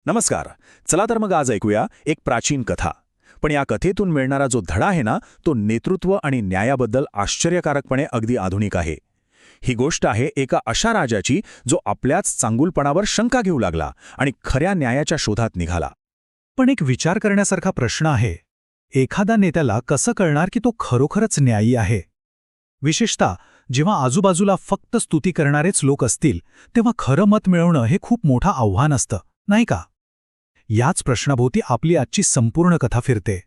नमस्कार. चला तर मग आज ऐकूया एक प्राचीन कथा. पण या कथेतून मिळणारा जो धडा आहे ना, तो नेतृत्व आणि न्यायाबद्दल आश्चर्यकारकपणे अगदी आधुनिक आहे. ही गोष्ट आहे एका अशा राजाची जो आपल्याच चांगुलपणावर शंका घेऊ लागला आणि खऱ्या न्यायाच्या शोधात निघाला. पण एक विचार करण्यासारखा प्रश्न आहे, एखाद्या नेत्याला कसं कळणार की तो खरोखरच न्यायी आहे? विशेषतः जेव्हा आजूबाजूला फक्त स्तुती करणारेच लोक असतील, तेव्हा खरं मत मिळवणं हे खूप मोठं आव्हान असतं, नाही का? याच प्रश्नाभोवती आपली आजची संपूर्ण कथा फिरते.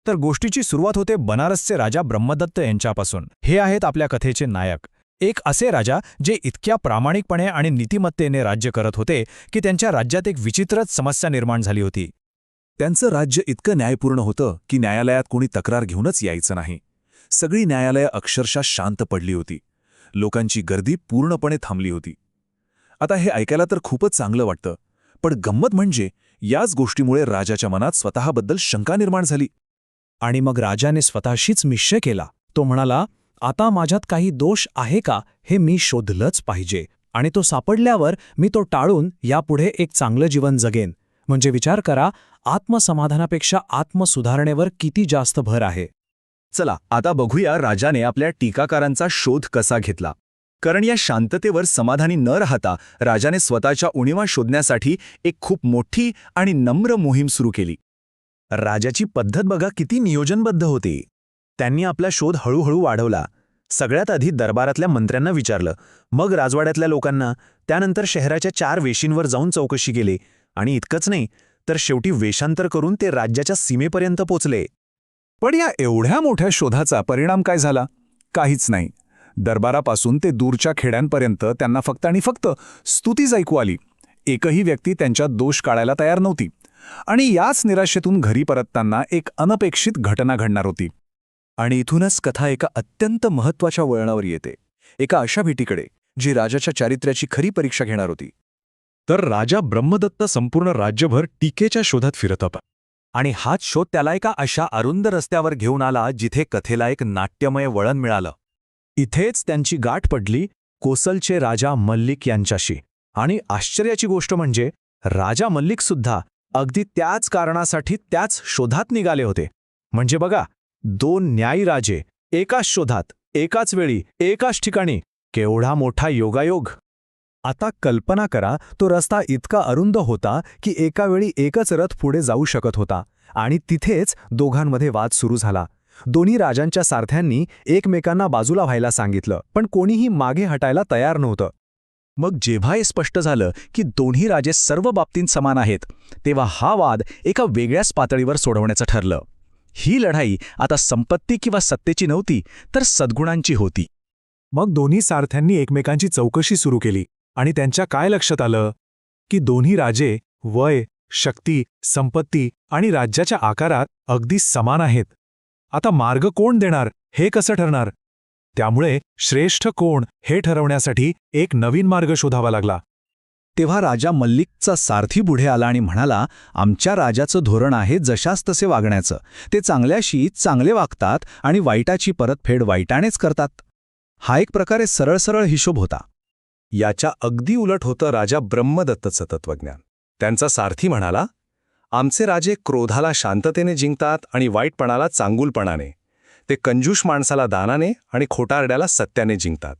तर गोष्टीची सुरुवात होते बनारसचे राजा ब्रह्मदत्त यांच्यापासून. हे आहेत आपल्या कथेचे नायक. एक असे राजा जे इतक्या प्रामाणिकपणे आणि नीतिमत्तेने राज्य करत होते की त्यांच्या राज्यात एक विचित्रच समस्या निर्माण झाली होती. त्यांचं राज्य इतकं न्यायपूर्ण होतं की न्यायालयात कोणी तक्रार घेऊनच यायचं नाही. सगळी न्यायालयं अक्षरशः शांत पडली होती. लोकांची गर्दी पूर्णपणे थांबली होती. आता हे ऐकायला तर खूपच चांगलं वाटतं, पण गंमत म्हणजे याच गोष्टीमुळे राजाच्या मनात स्वतःबद्दल शंका निर्माण झाली. आणि मग राजाने स्वतःशीच निश्चय केला. तो म्हणाला, आता माझ्यात काही दोष आहे का हे मी शोधलंच पाहिजे, आणि तो सापडल्यावर मी तो टाळून यापुढे एक चांगलं जीवन जगेन. म्हणजे विचार करा, आत्मसमाधानापेक्षा आत्मसुधारणेवर किती जास्त भर आहे. चला आता बघूया राजाने आपल्या टीकाकारांचा शोध कसा घेतला. कारण या शांततेवर समाधानी न राहता राजाने स्वतःच्या उणिवा शोधण्यासाठी एक खूप मोठी आणि नम्र मोहीम सुरू केली. राजाची पद्धत बघा किती नियोजनबद्ध होती. त्यांनी आपला शोध हळूहळू वाढवला. सगळ्यात आधी दरबारातल्या मंत्र्यांना विचारलं, मग राजवाड्यातल्या लोकांना, त्यानंतर शहराच्या 4 वेशींवर जाऊन चौकशी केली. आणि इतकंच नाही, तर शेवटी वेषांतर करून ते राज्याच्या सीमेपर्यंत पोचले. पण या एवढ्या मोठ्या शोधाचा परिणाम काय झाला? काहीच नाही. दरबारापासून ते दूरच्या खेड्यांपर्यंत त्यांना फक्त आणि फक्त स्तुतीच ऐकू आली. एकही व्यक्ती त्यांच्यात दोष काढायला तयार नव्हती. आणि याच निराशेतून घरी परतताना एक अनपेक्षित घटना घडणार होती. आणि इथूनच कथा एका अत्यंत महत्त्वाच्या वळणावर येते, एका अशा भेटीकडे जी राजाच्या चारित्र्याची खरी परीक्षा घेणार होती. तर राजा ब्रह्मदत्त संपूर्ण राज्यभर टीकेच्या शोधात फिरत होता. आणि हाच शोध त्याला एका अशा अरुंद रस्त्यावर घेऊन आला जिथे कथेला एक नाट्यमय वळण मिळालं. इथेच त्यांची गाठ पडली कोसलचे राजा मल्लिक यांच्याशी. आणि आश्चर्याची गोष्ट म्हणजे राजा मल्लिकसुद्धा अगदी त्याच कारणासाठी त्याच शोधात निघाले होते. म्हणजे बघा, 2 न्यायी राजे एकाच शोधात, एकाच वेळी, एकाच ठिकाणी. केवढा मोठा योगायोग. आता कल्पना करा, तो रस्ता इतका अरुंद होता की एका वेळी एकच रथ पुढे जाऊ शकत होता. आणि तिथेच दोघांमध्ये वाद सुरू झाला. दोन्ही राजांच्या सारथ्यांनी एकमेकांना बाजूला व्हायला सांगितलं, पण कोणीही मागे हटायला तयार नव्हतं. मग जेव्हा हे स्पष्ट झालं की दोन्ही राजे सर्व बाबतीत समान आहेत, तेव्हा हा वाद एका वेगळ्याच पातळीवर सोडवण्याचं ठरलं. ही लढाई आता संपत्ती किंवा सत्तेची नव्हती, तर सद्गुणांची होती. मग दोन्ही सारथ्यांनी एकमेकांची चौकशी सुरू केली. आणि त्यांच्या काय लक्षात आलं की दोन्ही राजे वय, शक्ती, संपत्ती आणि राज्याच्या आकारात अगदी समान आहेत. आता मार्ग कोण देणार हे कसं ठरणार? त्यामुळे श्रेष्ठ कोण हे ठरवण्यासाठी एक नवीन मार्ग शोधावा लागला. तेव्हा राजा मल्लिकचा सारथी पुढे आला आणि म्हणाला, आमच्या राजाचं धोरण आहे जशास तसे वागण्याचं. ते चांगल्याशी चांगले वागतात आणि वाईटाची परतफेड वाईटानेच करतात. हा एक प्रकारे सरळ सरळ हिशोब होता. याच्या अगदी उलट होतं राजा ब्रह्मदत्तचं तत्वज्ञान. त्यांचा सारथी म्हणाला, आमचे राजे क्रोधाला शांततेने जिंकतात आणि वाईटपणाला चांगुलपणाने. ते कंजूष माणसाला दानाने आणि खोटारड्याला सत्याने जिंकतात.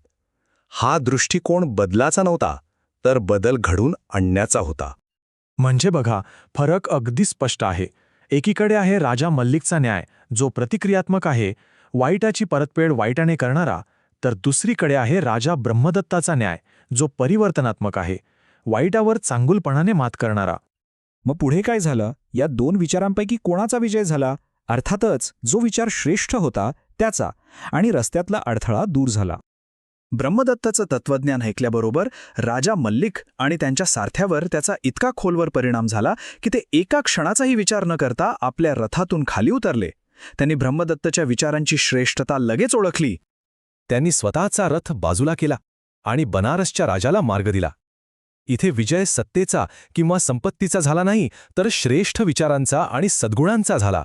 हा दृष्टिकोन बदलाचा नव्हता, तर बदल घडून आणण्याचा होता. म्हणजे बघा, फरक अगदी स्पष्ट आहे. एकीकडे आहे राजा मल्लिकचा न्याय, जो प्रतिक्रियात्मक आहे, वाईटाची परतफेड वाईटाने करणारा. तर दुसरीकडे आहे राजा ब्रह्मदत्ताचा न्याय, जो परिवर्तनात्मक आहे, वाईटावर चांगुलपणाने मात करणारा. मग पुढे काय झालं? या 2 विचारांपैकी कोणाचा विजय झाला? अर्थातच जो विचार श्रेष्ठ होता त्याचा. आणि रस्त्यातला अडथळा दूर झाला. ब्रह्मदत्ताचं तत्वज्ञान ऐकल्याबरोबर राजा मल्लिक आणि त्यांच्या सारथ्यावर त्याचा इतका खोलवर परिणाम झाला की ते एका क्षणाचाही विचार न करता आपल्या रथातून खाली उतरले. त्यांनी ब्रह्मदत्तच्या विचारांची श्रेष्ठता लगेच ओळखली. त्यांनी स्वतःचा रथ बाजूला केला आणि बनारसच्या राजाला मार्ग दिला. इथे विजय सत्तेचा किंवा संपत्तीचा झाला नाही, तर श्रेष्ठ विचारांचा आणि सद्गुणांचा झाला.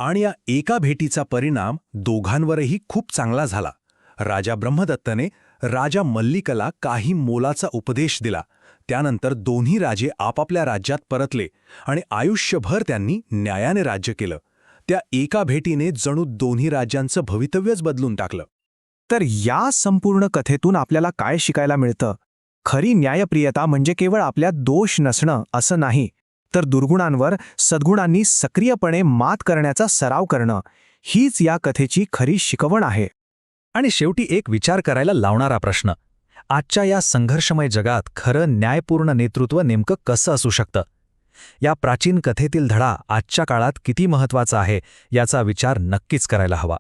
आणि या एका भेटीचा परिणाम दोघांवरही खूप चांगला झाला. राजा ब्रह्मदत्तने राजा मल्लिकला काही मोलाचा उपदेश दिला. त्यानंतर दोन्ही राजे आपापल्या राज्यात परतले आणि आयुष्यभर त्यांनी न्यायाने राज्य केलं. त्या एका भेटीने जणू दोन्ही राज्यांचं भवितव्यच बदलून टाकलं. तर या संपूर्ण कथेतून आपल्याला काय शिकायला मिळतं? खरी न्यायप्रियता म्हणजे केवळ आपल्यात दोष नसणं असं नाही, तर दुर्गुणांवर सद्गुणांनी सक्रियपणे मात करण्याचा सराव करणं, हीच या कथेची खरी शिकवण आहे. आणि शेवटी एक विचार करायला लावणारा प्रश्न, आजच्या या संघर्षमय जगात खरं न्यायपूर्ण नेतृत्व नेमकं कसं असू शकतं? या प्राचीन कथेतील धडा आजच्या काळात किती महत्त्वाचा आहे याचा विचार नक्कीच करायला हवा.